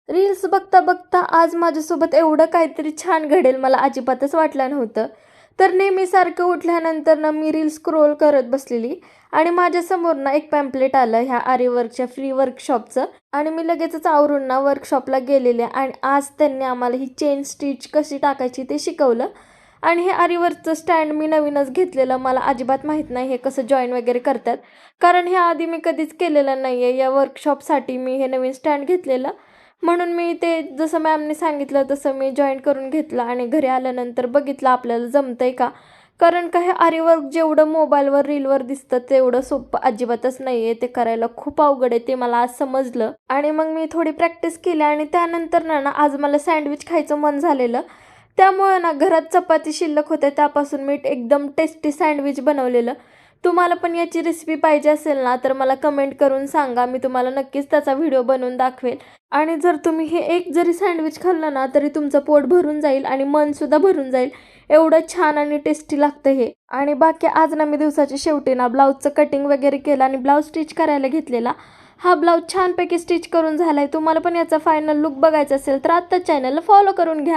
Reels बघता बघता आज माझ्यासोबत एवढं काहीतरी छान घडेल मला अजिबातच वाटलं नव्हतं. तर नेहमीसारखं उठल्यानंतर ना मी रील्स स्क्रोल करत बसलेली आणि माझ्यासमोर ना एक पॅम्पलेट आलं ह्या आरीवर्कच्या फ्री वर्कशॉपचं. आणि मी लगेचच आवरून ना वर्कशॉपला गेलेले आणि आज त्यांनी आम्हाला ही चेन स्टिच कशी टाकायची ते शिकवलं. आणि हे आरीवर्कचं स्टँड मी नवीनच घेतलेलं, मला अजिबात माहीत नाही हे कसं जॉईन वगैरे करतात, कारण हे आधी मी कधीच केलेलं नाही आहे. या वर्कशॉपसाठी मी हे नवीन स्टँड घेतलेलं, म्हणून मी ते जसं मॅमने सांगितलं तसं मी जॉईन करून घेतलं आणि घरी आल्यानंतर बघितलं आपल्याला जमतंय का. कारण का हे आरीवर्क जेवढं मोबाईलवर रीलवर दिसतं तेवढं सोपं अजिबातच नाही आहे, ते करायला खूप अवघड आहे, ते मला आज समजलं. आणि मग मी थोडी प्रॅक्टिस केली आणि त्यानंतर ना आज मला सँडविच खायचं मन झालेलं. त्यामुळे ना घरात चपाती शिल्लक होते, त्यापासून मी एकदम टेस्टी सँडविच बनवलेलं. तुम्हाला पण याची रेसिपी पाहिजे असेल ना तर मला कमेंट करून सांगा, मी तुम्हाला नक्कीच त्याचा व्हिडिओ बनवून दाखवेल. आणि जर तुम्ही हे एक जरी सँडविच खाल्लं ना तरी तुमचं पोट भरून जाईल आणि मनसुद्धा भरून जाईल, एवढं छान आणि टेस्टी लागतं हे. आणि बाकी आज ना मी दिवसाच्या शेवटी ना ब्लाऊजचं कटिंग वगैरे केलं आणि ब्लाऊज स्टिच करायला घेतलेला. हा ब्लाऊज छानपैकी स्टिच करून झाला आहे. तुम्हाला पण याचा फायनल लुक बघायचा असेल तर आत्ताच चॅनलला फॉलो करून घ्या.